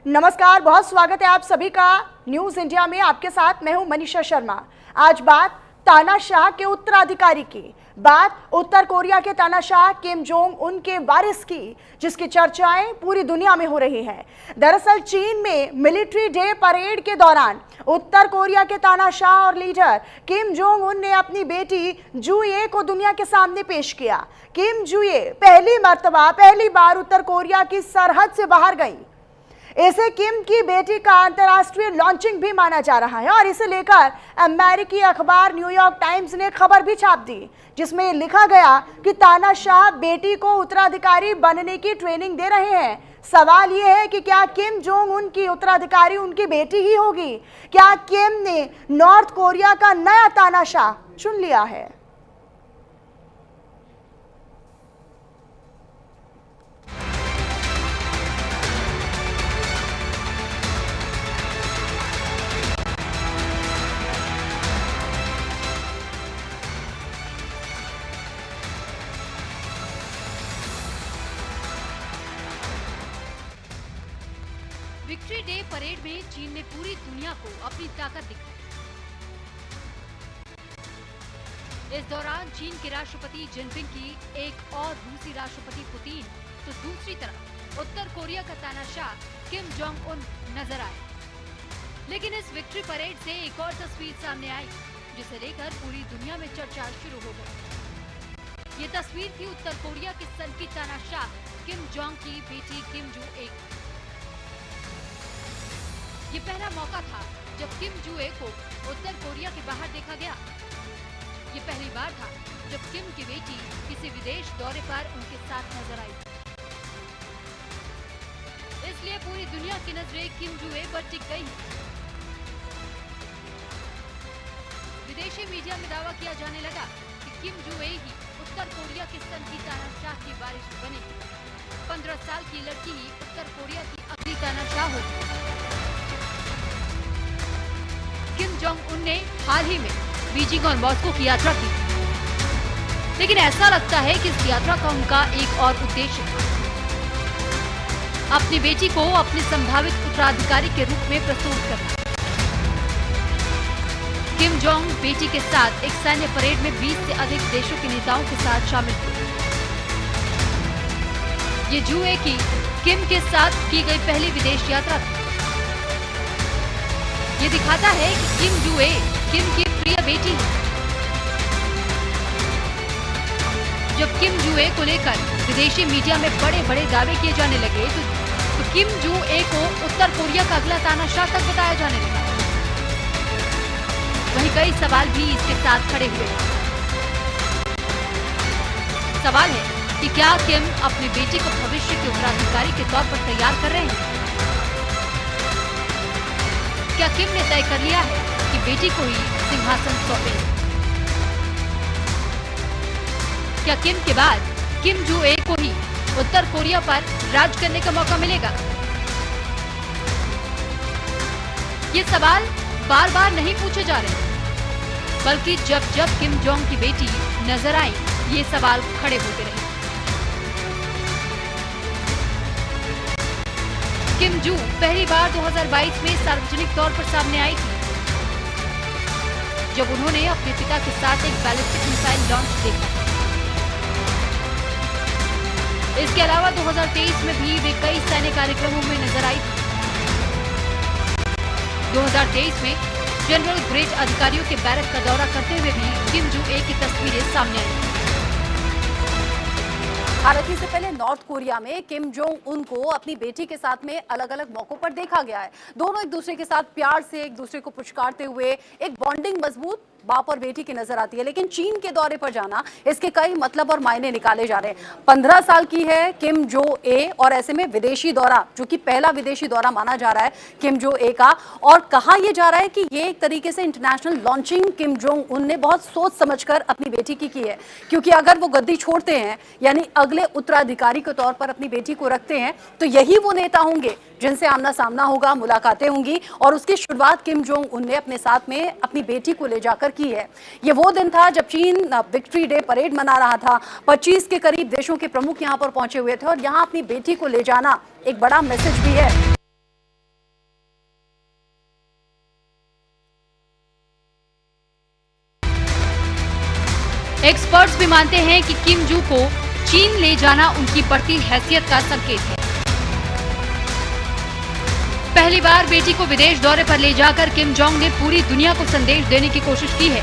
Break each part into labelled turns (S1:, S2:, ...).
S1: नमस्कार, बहुत स्वागत है आप सभी का न्यूज इंडिया में। आपके साथ मैं हूं मनीषा शर्मा। आज बात तानाशाह के उत्तराधिकारी की, बात उत्तर कोरिया के तानाशाह किम जोंग उन के वारिस की, जिसकी चर्चाएं पूरी दुनिया में हो रही हैं। दरअसल चीन में मिलिट्री डे परेड के दौरान उत्तर कोरिया के तानाशाह और लीडर किम जोंग उन ने अपनी बेटी जूए को दुनिया के सामने पेश किया। किम जूए पहली बार उत्तर कोरिया की सरहद से बाहर गई। इसे किम की बेटी का अंतर्राष्ट्रीय लॉन्चिंग भी माना जा रहा है और इसे लेकर अमेरिकी अखबार न्यूयॉर्क टाइम्स ने खबर भी छाप दी, जिसमें लिखा गया कि तानाशाह बेटी को उत्तराधिकारी बनने की ट्रेनिंग दे रहे हैं। सवाल यह है कि क्या किम जोंग उन की उत्तराधिकारी उनकी बेटी ही होगी? क्या किम ने नॉर्थ कोरिया का नया तानाशाह चुन लिया है?
S2: विक्ट्री डे परेड में चीन ने पूरी दुनिया को अपनी ताकत दिखाई। इस दौरान चीन के राष्ट्रपति जिनपिंग की एक और रूसी राष्ट्रपति पुतिन, तो दूसरी तरफ उत्तर कोरिया का तानाशाह किम जोंग उन नजर आए। लेकिन इस विक्ट्री परेड से एक और तस्वीर सामने आई, जिसे लेकर पूरी दुनिया में चर्चा शुरू हो गई। ये तस्वीर थी उत्तर कोरिया के सनकी तानाशाह किम जोंग की बेटी किम जू ए। ये पहला मौका था जब किम जूए को उत्तर कोरिया के बाहर देखा गया। ये पहली बार था जब किम की बेटी किसी विदेश दौरे पर उनके साथ नजर आई। इसलिए पूरी दुनिया की नजरें किम जूए पर टिक गई। विदेशी मीडिया में दावा किया जाने लगा कि किम जूए ही उत्तर कोरिया के सनकी तानाशाह की वारिस बनेगी। 15 साल की लड़की ही उत्तर कोरिया की अगली तानाशाह होगी। किम जोंग उन ने हाल ही में बीजिंग और मॉस्को की यात्रा की, लेकिन ऐसा लगता है कि इस यात्रा का उनका एक और उद्देश्य था, अपनी बेटी को अपने संभावित उत्तराधिकारी के रूप में प्रस्तुत करना। किम जोंग बेटी के साथ एक सैन्य परेड में 20 से अधिक देशों के नेताओं के साथ शामिल हुए। ये जूए की किम के साथ की गई पहली विदेश यात्रा थी। ये दिखाता है कि किम जूए किम की प्रिय बेटी है। जब किम जूए को लेकर विदेशी मीडिया में बड़े बड़े दावे किए जाने लगे तो किम जूए को उत्तर कोरिया का अगला तानाशाह तक बताया जाने लगा। वहीं कई सवाल भी इसके साथ खड़े हुए। सवाल है कि क्या किम अपनी बेटी को भविष्य के उत्तराधिकारी के तौर पर तैयार कर रहे हैं? क्या किम ने तय कर लिया है कि बेटी को ही सिंहासन सौंपेंगे? क्या किम के बाद किम जूए को ही उत्तर कोरिया पर राज करने का मौका मिलेगा? ये सवाल बार बार नहीं पूछे जा रहे, बल्कि जब जब किम जोंग की बेटी नजर आई, ये सवाल खड़े होते रहे। किम जू पहली बार 2022 में सार्वजनिक तौर पर सामने आई थी, जब उन्होंने अपने पिता के साथ एक बैलिस्टिक मिसाइल लॉन्च देखा। इसके अलावा 2023 में भी वे कई सैन्य कार्यक्रमों में नजर आई थी। 2023 में जनरल ग्रेड अधिकारियों के बैरक का दौरा करते हुए भी किम जू ए की तस्वीरें सामने आई।
S3: हालांकि इससे पहले नॉर्थ कोरिया में किम जोंग उन को अपनी बेटी के साथ में अलग अलग मौकों पर देखा गया है। दोनों एक दूसरे के साथ प्यार से एक दूसरे को पुचकारते हुए एक बॉन्डिंग मजबूत बाप और बेटी की नजर आती है। लेकिन चीन के दौरे पर जाना, इसके कई मतलब और मायने निकाले जा रहे हैं। 15 साल की है किम जो ए और ऐसे में विदेशी दौरा, जो कि पहला विदेशी दौरा माना जा रहा है किम जो ए का, और कहा यह जा रहा है कि ये एक तरीके से international launching Kim Jong Un ने बहुत सोच समझकर अपनी बेटी की है। क्योंकि अगर वो गद्दी छोड़ते हैं, यानी अगले उत्तराधिकारी के तौर पर अपनी बेटी को रखते हैं, तो यही वो नेता होंगे जिनसे आमना सामना होगा, मुलाकातें होंगी, और उसकी शुरुआत किम जोंग उन ने अपने साथ में अपनी बेटी को ले जाकर की है। ये वो दिन था जब चीन विक्ट्री डे परेड मना रहा था। 25 के करीब देशों के प्रमुख यहां पर पहुंचे हुए थे और यहां अपनी बेटी को ले जाना एक बड़ा मैसेज भी है।
S2: मानते हैं कि किम जो को चीन ले जाना उनकी बढ़ती हैसियत का संकेत है। पहली बार बेटी को विदेश दौरे पर ले जाकर किम जोंग ने पूरी दुनिया को संदेश देने की कोशिश की है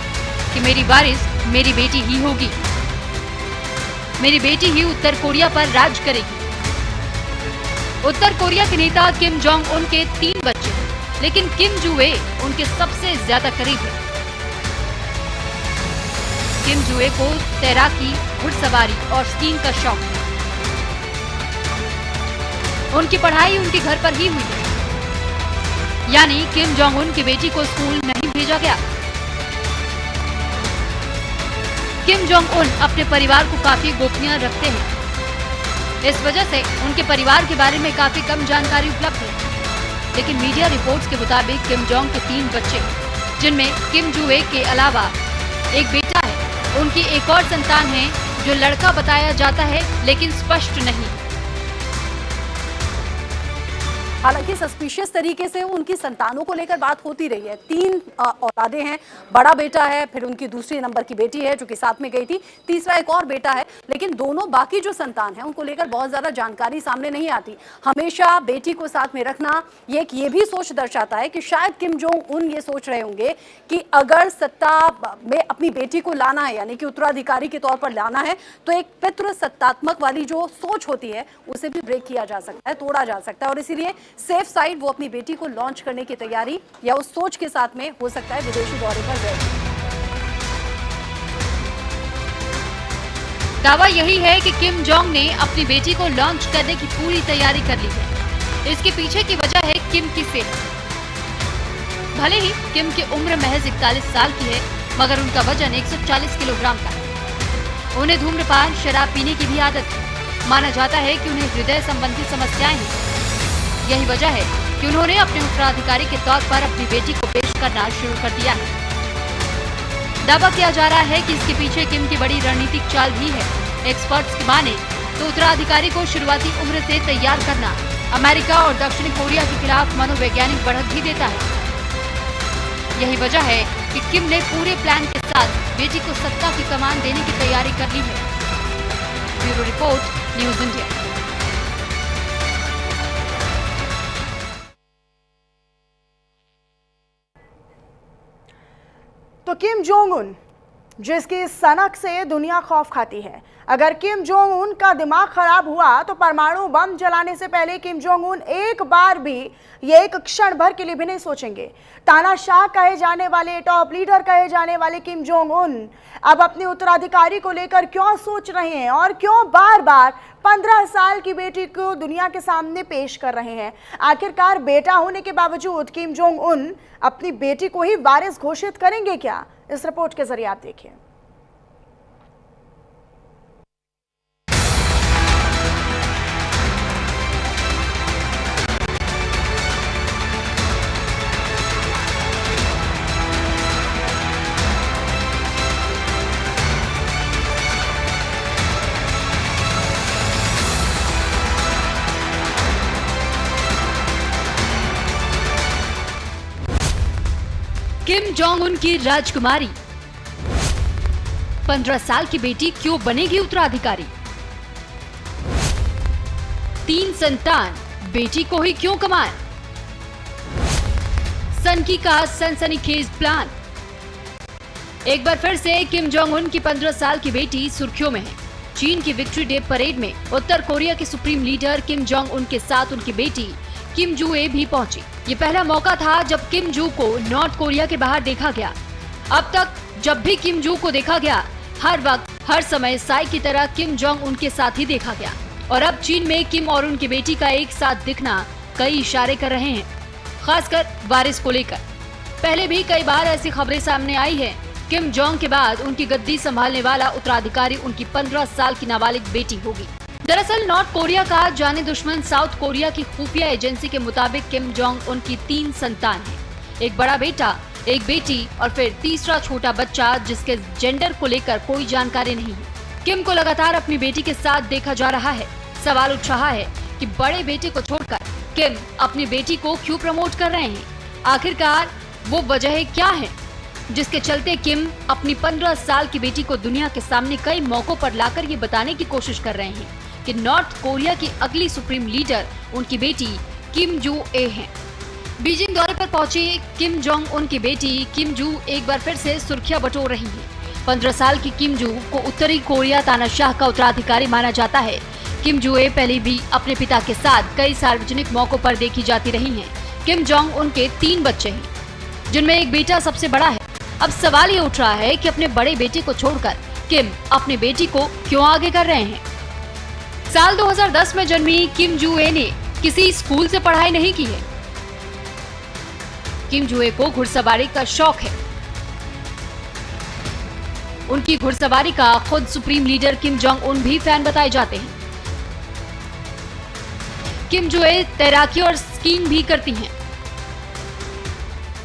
S2: कि मेरी वारिस मेरी बेटी ही होगी, मेरी बेटी ही उत्तर कोरिया पर राज करेगी। उत्तर कोरिया के नेता किम जोंग उन के 3 बच्चे हैं, लेकिन किम जुए उनके सबसे ज्यादा करीब है। किम जुए को तैराकी, घुड़सवारी और स्कीइंग का शौक है। उनकी पढ़ाई उनके घर पर ही हुई है, यानी किम जोंग उन की बेटी को स्कूल नहीं भेजा गया। किम जोंग उन अपने परिवार को काफी गोपनीय रखते हैं, इस वजह से उनके परिवार के बारे में काफी कम जानकारी उपलब्ध है। लेकिन मीडिया रिपोर्ट्स के मुताबिक किम जोंग के 3 बच्चे हैं, जिनमें किम जुए के अलावा एक बेटा है। उनकी एक और संतान है जो लड़का बताया जाता है, लेकिन स्पष्ट नहीं।
S3: हालांकि सस्पिशियस तरीके से उनकी संतानों को लेकर बात होती रही है। 3 औलादे हैं, बड़ा बेटा है, फिर उनकी दूसरी नंबर की बेटी है जो कि साथ में गई थी, तीसरा एक और बेटा है। लेकिन दोनों बाकी जो संतान है उनको लेकर बहुत ज्यादा जानकारी सामने नहीं आती। हमेशा बेटी को साथ में रखना ये भी सोच दर्शाता है कि शायद किम जोंग उन ये सोच रहे होंगे कि अगर सत्ता में अपनी बेटी को लाना है, यानी कि उत्तराधिकारी के तौर पर लाना है, तो एक पितृ सत्तात्मक वाली जो सोच होती है उसे भी ब्रेक किया जा सकता है, तोड़ा जा सकता है। और इसीलिए सेफ साइड वो अपनी बेटी को लॉन्च करने की तैयारी या उस सोच के साथ में हो सकता है विदेशी दौरे पर गए।
S2: दावा यही है कि किम जोंग ने अपनी बेटी को लॉन्च करने की पूरी तैयारी कर ली है। इसके पीछे की वजह है किम की सेहत। भले ही किम की उम्र महज 41 साल की है, मगर उनका वजन 140 किलोग्राम का है। उन्हें धूम्रपान, शराब पीने की भी आदत है। माना जाता है कि उन्हें हृदय संबंधी समस्याएं हैं। यही वजह है कि उन्होंने अपने उत्तराधिकारी के तौर पर अपनी बेटी को पेश करना शुरू कर दिया है। दावा किया जा रहा है कि इसके पीछे किम की बड़ी रणनीतिक चाल भी है। एक्सपर्ट्स की माने तो उत्तराधिकारी को शुरुआती उम्र से तैयार करना अमेरिका और दक्षिण कोरिया के खिलाफ मनोवैज्ञानिक बढ़त भी देता है। यही वजह है कि किम ने पूरे प्लान के साथ बेटी को सत्ता की कमान देने की तैयारी कर ली है। Bureau report, news India.
S1: तो किम जोंग उन, जिसकी सनक से दुनिया खौफ खाती है, अगर किम जोंग उन का दिमाग खराब हुआ तो परमाणु बम जलाने से पहले किम जोंग उन एक बार भी ये एक क्षण भर के लिए भी नहीं सोचेंगे। तानाशाह कहे जाने वाले, टॉप लीडर कहे जाने वाले किम जोंग उन अब अपने उत्तराधिकारी को लेकर क्यों सोच रहे हैं और क्यों बार बार 15 साल की बेटी को दुनिया के सामने पेश कर रहे हैं? आखिरकार बेटा होने के बावजूद किम जोंग उन अपनी बेटी को ही वारिस घोषित करेंगे क्या? इस रिपोर्ट के जरिए आप देखिए।
S2: किम जोंग उन की राजकुमारी 15 साल की बेटी क्यों बनेगी उत्तराधिकारी? 3 संतान, बेटी को ही क्यों कमाए? सनकी का सनसनीखेज प्लान। एक बार फिर से किम जोंग उन की 15 साल की बेटी सुर्खियों में है। चीन की विक्ट्री डे परेड में उत्तर कोरिया के supreme leader Kim Jong Un के साथ उनकी बेटी किम जुए भी पहुंची। ये पहला मौका था जब किम जू को नॉर्थ कोरिया के बाहर देखा गया। अब तक जब भी किम जू को देखा गया, हर वक्त हर समय साई की तरह किम जोंग उनके साथ ही देखा गया। और अब चीन में किम और उनकी बेटी का एक साथ दिखना कई इशारे कर रहे हैं, खासकर वारिस को लेकर। पहले भी कई बार ऐसी खबरें सामने आई है। किम जोंग के बाद उनकी गद्दी संभालने वाला उत्तराधिकारी उनकी 15 साल की नाबालिग बेटी होगी। दरअसल नॉर्थ कोरिया का जाने दुश्मन साउथ कोरिया की खुफिया एजेंसी के मुताबिक किम जोंग उनकी 3 संतान हैं। एक बड़ा बेटा, एक बेटी और फिर तीसरा छोटा बच्चा जिसके जेंडर को लेकर कोई जानकारी नहीं है। किम को लगातार अपनी बेटी के साथ देखा जा रहा है। सवाल उठ रहा है कि बड़े बेटे को छोड़कर किम अपनी बेटी को क्यों प्रमोट कर रहे हैं? आखिरकार वो वजह क्या है? जिसके चलते किम अपनी 15 साल की बेटी को दुनिया के सामने कई मौकों पर लाकर ये बताने की कोशिश कर रहे हैं कि नॉर्थ कोरिया की अगली सुप्रीम लीडर उनकी बेटी किम जू ए हैं। बीजिंग दौरे पर पहुंचे किम जोंग उन की बेटी किम जू एक बार फिर से सुर्खियां बटोर रही हैं। 15 साल की किम जू को उत्तरी कोरिया तानाशाह का उत्तराधिकारी माना जाता है। किम जू ए पहले भी अपने पिता के साथ कई सार्वजनिक मौकों पर देखी जाती रही हैं। किम जोंग उनके 3 बच्चे हैं, जिनमें एक बेटा सबसे बड़ा है। अब सवाल ये उठ रहा है कि अपने बड़े बेटे को छोड़कर किम अपनी बेटी को क्यों आगे कर रहे हैं। साल 2010 में जन्मी किम जू ए ने किसी स्कूल से पढ़ाई नहीं की है। किम जू ए को घुड़सवारी का शौक है। उनकी घुड़सवारी का खुद supreme leader Kim Jong Un भी फैन बताए जाते हैं। किम जू ए तैराकी और स्कीइंग भी करती हैं।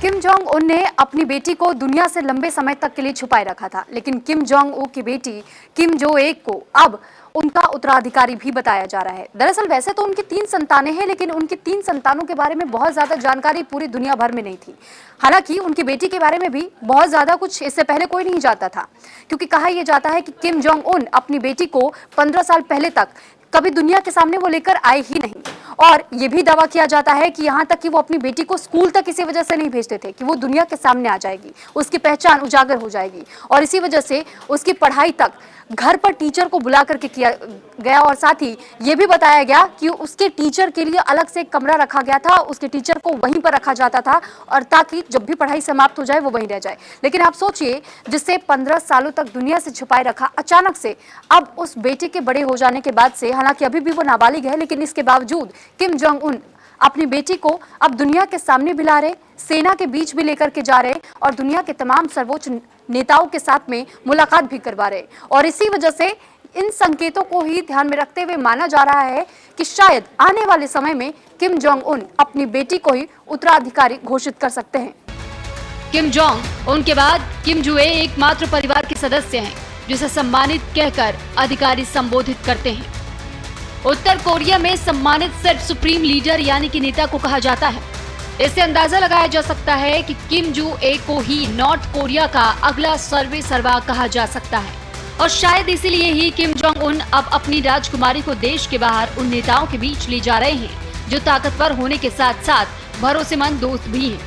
S3: किम जोंग उन ने अपनी बेटी को दुनिया से लंबे समय तक के लिए छुपाए रखा था, लेकिन किम जोंग उ की बेटी किम जो ए को अब उनका उत्तराधिकारी भी बताया जा रहा है। दरअसल वैसे तो उनकी 3 संतानें हैं, लेकिन उनकी 3 संतानों के बारे में बहुत ज्यादा जानकारी पूरी दुनिया भर में नहीं थी। हालांकि उनकी बेटी के बारे में भी बहुत ज्यादा कुछ इससे पहले कोई नहीं जानता था, क्योंकि कहा यह जाता है कि किम जोंग उन अपनी बेटी को 15 साल पहले तक कभी दुनिया के सामने वो लेकर आए ही नहीं। और ये भी दावा किया जाता है कि यहाँ तक कि वो अपनी बेटी को स्कूल तक इसी वजह से नहीं भेजते थे कि वो दुनिया के सामने आ जाएगी, उसकी पहचान उजागर हो जाएगी, और इसी वजह से उसकी पढ़ाई तक घर पर टीचर को बुला करके किया गया। और साथ ही ये भी बताया गया कि उसके टीचर के लिए अलग से एक कमरा रखा गया था, उसके टीचर को वहीं पर रखा जाता था, और ताकि जब भी पढ़ाई समाप्त हो जाए वो वहीं रह जाए। लेकिन आप सोचिए, जिससे 15 सालों तक दुनिया से छुपाए रखा, अचानक से अब उस बेटे के बड़े हो जाने के बाद से, हालांकि अभी भी वो नाबालिग है, लेकिन इसके बावजूद किम जोंग उन अपनी बेटी को अब दुनिया के सामने भी ला रहे, सेना के बीच भी लेकर के जा रहे, और दुनिया के तमाम सर्वोच्च नेताओं के साथ में मुलाकात भी करवा रहे। और इसी वजह से इन संकेतों को ही ध्यान में रखते हुए माना जा रहा है कि शायद आने वाले समय में किम जोंग उन अपनी बेटी को ही उत्तराधिकारी घोषित कर सकते हैं।
S2: किम जोंग उनके बाद किम जू ए एकमात्र परिवार के सदस्य हैं जिसे सम्मानित कहकर अधिकारी संबोधित करते हैं। उत्तर कोरिया में सम्मानित सिर्फ सुप्रीम लीडर यानी कि नेता को कहा जाता है। इससे अंदाजा लगाया जा सकता है कि किम जू ए को ही नॉर्थ कोरिया का अगला सर्वे सर्वा कहा जा सकता है, और शायद इसीलिए ही किम जोंग उन अब अपनी राजकुमारी को देश के बाहर उन नेताओं के बीच ले जा रहे हैं जो ताकतवर होने के साथ साथ भरोसेमंद दोस्त भी हैं।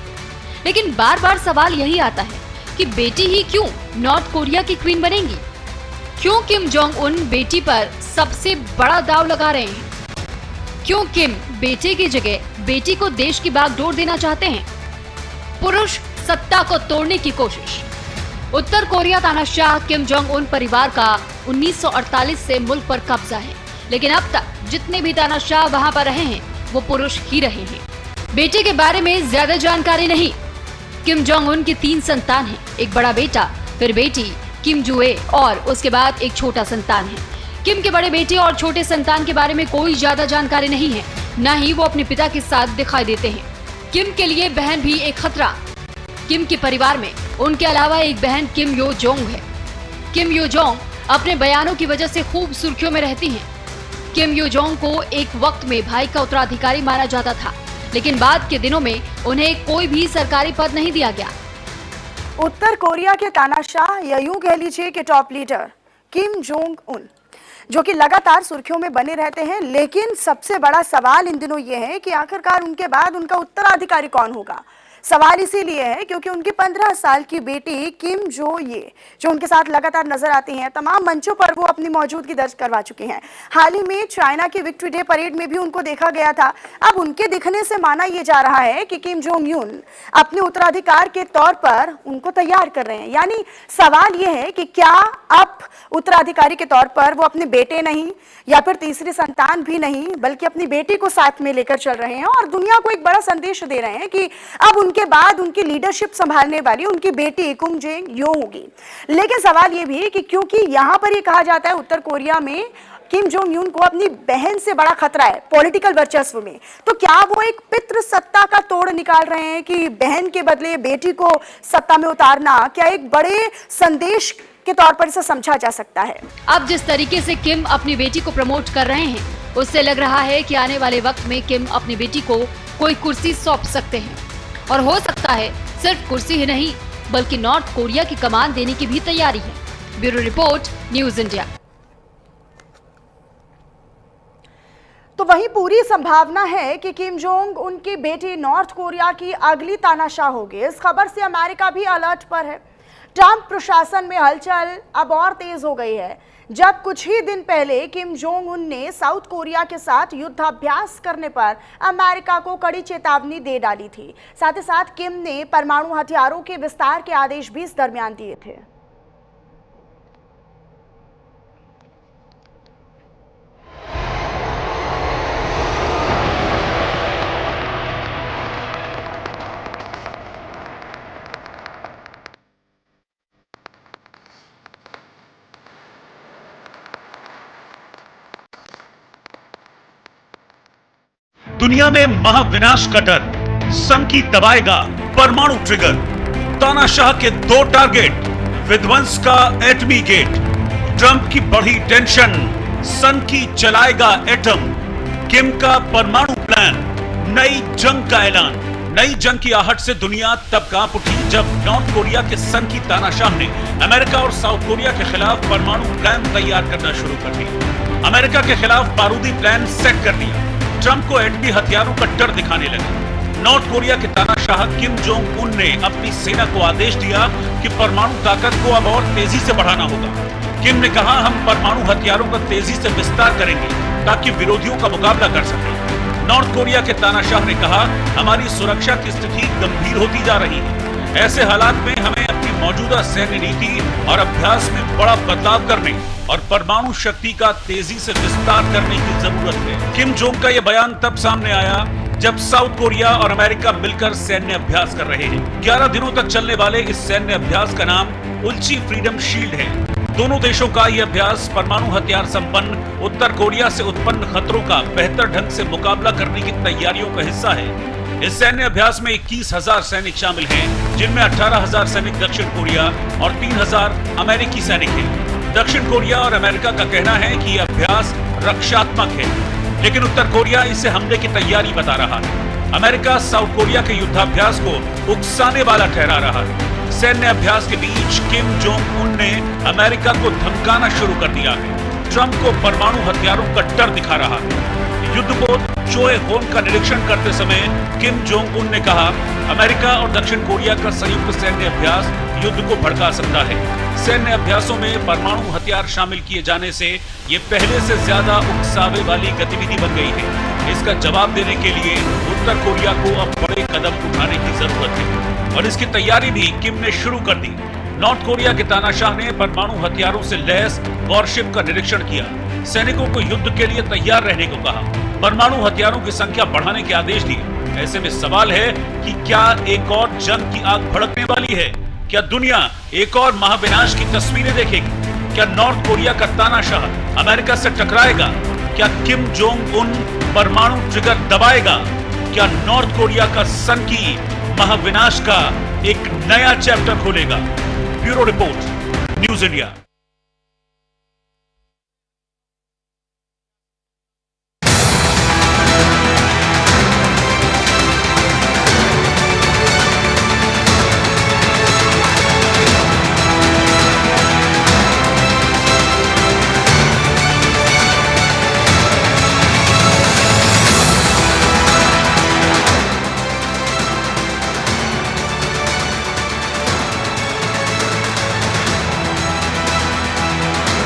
S2: लेकिन बार बार सवाल यही आता है कि बेटी ही क्यों नॉर्थ कोरिया की क्वीन बनेंगी? क्यों किम जोंग उन बेटी पर सबसे बड़ा दाव लगा रहे हैं? क्यों किम बेटे की जगह बेटी को देश की बागडोर देना चाहते हैं? पुरुष सत्ता को तोड़ने की कोशिश। उत्तर कोरिया तानाशाह किम जोंग उन परिवार का 1948 से मुल्क पर कब्जा है, लेकिन अब तक जितने भी तानाशाह वहां पर रहे हैं वो पुरुष ही रहे हैं। बेटे के बारे में ज्यादा जानकारी नहीं। किम जोंग उन की 3 संतान हैं, एक बड़ा बेटा, फिर बेटी किम जू ए, और उसके बाद एक छोटा संतान है। किम के बड़े बेटे और छोटे संतान के बारे में कोई ज्यादा जानकारी नहीं है, न ही वो अपने पिता के साथ दिखाई देते हैं। किम के लिए बहन भी एक खतरा। किम के परिवार में उनके अलावा एक बहन किम यो जोंग है। किम यो जोंग अपने बयानों की वजह से खूब सुर्खियों में रहती हैं। किम यो जोंग को एक वक्त में भाई का उत्तराधिकारी माना जाता था, लेकिन बाद के दिनों में उन्हें कोई भी सरकारी पद नहीं दिया गया।
S1: उत्तर कोरिया के तानाशाह या यूं कह लीजिए कि top leader Kim Jong Un, जो कि लगातार सुर्खियों में बने रहते हैं, लेकिन सबसे बड़ा सवाल इन दिनों ये है कि आखिरकार उनके बाद उनका उत्तराधिकारी कौन होगा। सवाल इसीलिए है क्योंकि उनकी 15 साल की बेटी किम जो ये, जो उनके साथ लगातार नजर आती हैं, तमाम मंचों पर वो अपनी मौजूदगी दर्ज करवा चुकी हैं। हाल ही में चाइना की विक्ट्री डे परेड में भी उनको देखा गया था। अब उनके दिखने से माना यह जा रहा है कि किम जोंग यून अपने उत्तराधिकार के तौर पर उनको तैयार कर रहे हैं। यानी सवाल यह है कि क्या अब उत्तराधिकारी के तौर पर वो अपने बेटे नहीं या फिर तीसरी संतान भी नहीं, बल्कि अपनी बेटी को साथ में लेकर चल रहे हैं और दुनिया को एक बड़ा संदेश दे रहे हैं कि अब उनके बाद उनकी लीडरशिप संभालने वाली उनकी बेटी किम जोंग यून होगी। लेकिन सवाल ये भी है कि क्योंकि यहाँ पर ये कहा जाता है उत्तर कोरिया में किम जोंग यून को अपनी बहन से बड़ा खतरा है पॉलिटिकल वर्चस्व में, तो क्या वो एक पितृ सत्ता का तोड़ निकाल रहे हैं कि बहन के बदले बेटी को सत्ता में उतारना क्या एक बड़े संदेश के तौर पर इसे समझा जा सकता है?
S2: अब जिस तरीके से किम अपनी बेटी को प्रमोट कर रहे हैं, उससे लग रहा है कि आने वाले वक्त में किम अपनी बेटी को कोई कुर्सी सौंप सकते हैं, और हो सकता है सिर्फ कुर्सी ही नहीं, बल्कि नॉर्थ कोरिया की कमान देने की भी तैयारी है। Bureau report, news India.
S1: तो वहीं पूरी संभावना है कि किम जोंग उनकी बेटी नॉर्थ कोरिया की अगली तानाशाह होगी। इस खबर से अमेरिका भी अलर्ट पर है। ट्रंप प्रशासन में हलचल अब और तेज हो गई है, जब कुछ ही दिन पहले किम जोंग उन ने साउथ कोरिया के साथ युद्धाभ्यास करने पर अमेरिका को कड़ी चेतावनी दे डाली थी। साथ ही साथ किम ने परमाणु हथियारों के विस्तार के आदेश भी इस दरमियान दिए थे।
S4: दुनिया में महाविनाश का डर, सन की दबाएगा परमाणु ट्रिगर। तानाशाह के 2 टारगेट, विध्वंस का एटमी गेट। ट्रंप की बढ़ी टेंशन, सन की चलाएगा एटम। किम का परमाणु प्लान, नई जंग का ऐलान। नई जंग की आहट से दुनिया तब कांप उठी जब नॉर्थ कोरिया के सन की तानाशाह ने अमेरिका और साउथ कोरिया के खिलाफ परमाणु प्लान तैयार करना शुरू कर दिया। अमेरिका के खिलाफ बारूदी प्लान सेट कर दिया। ट्रंप को एटमी हथियारों का डर दिखाने लगे। नॉर्थ कोरिया के तानाशाह किम जोंग उन ने अपनी सेना को आदेश दिया कि परमाणु ताकत को अब और तेजी से बढ़ाना होगा। किम ने कहा, हम परमाणु हथियारों का तेजी से विस्तार करेंगे ताकि विरोधियों का मुकाबला कर सकें। नॉर्थ कोरिया के तानाशाह ने कहा, हमारी सुरक्षा की स्थिति गंभीर होती जा रही है। ऐसे हालात में हमें अपनी मौजूदा सैन्य नीति और अभ्यास में बड़ा बदलाव करने और परमाणु शक्ति का तेजी से विस्तार करने की जरूरत है। किम जोंग का यह बयान तब सामने आया जब साउथ कोरिया और अमेरिका मिलकर सैन्य अभ्यास कर रहे हैं। 11 दिनों तक चलने वाले इस सैन्य अभ्यास का नाम उल्ची फ्रीडम शील्ड है। दोनों देशों का यह अभ्यास परमाणु हथियार संपन्न उत्तर कोरिया से उत्पन्न खतरों का बेहतर ढंग से मुकाबला करने की तैयारियों का हिस्सा है। इस सैन्य अभ्यास में 21,000 सैनिक शामिल हैं, जिनमें 18,000 सैनिक दक्षिण कोरिया और 3,000 अमेरिकी सैनिक हैं। दक्षिण कोरिया और अमेरिका का कहना है कि यह अभ्यास रक्षात्मक है, लेकिन उत्तर कोरिया इसे हमले की तैयारी बता रहा है। अमेरिका साउथ कोरिया के युद्धाभ्यास को उकसाने वाला ठहरा रहा है। सैन्य अभ्यास के बीच किम जोंग उन ने अमेरिका को धमकाना शुरू कर दिया है। ट्रंप को परमाणु हथियारों का डर दिखा रहा है। युद्धपोत चोए होन का निरीक्षण करते समय किम जोंग उन ने कहा, अमेरिका और दक्षिण कोरिया का संयुक्त सैन्य अभ्यास युद्ध को भड़का सकता है। सैन्य अभ्यासों में परमाणु हथियार शामिल किए जाने से ये पहले से ज्यादा उकसावे वाली गतिविधि बन गई है। इसका जवाब देने के लिए उत्तर कोरिया को अब बड़े कदम उठाने की जरूरत है और इसकी तैयारी भी किम ने शुरू कर दी। नॉर्थ कोरिया के तानाशाह ने परमाणु हथियारों से लैस वॉरशिप का निरीक्षण किया। सैनिकों को युद्ध के लिए तैयार रहने को कहा। परमाणु हथियारों की संख्या बढ़ाने के आदेश दिए। ऐसे में सवाल है कि क्या एक और जंग की आग भड़कने वाली है? क्या दुनिया एक और महाविनाश की तस्वीरें देखेगी? क्या नॉर्थ कोरिया का तानाशाह अमेरिका से टकराएगा? क्या किम जोंग उन परमाणु ट्रिगर दबाएगा? क्या नॉर्थ कोरिया का सन की महाविनाश का एक नया चैप्टर खोलेगा? Bureau report, news India.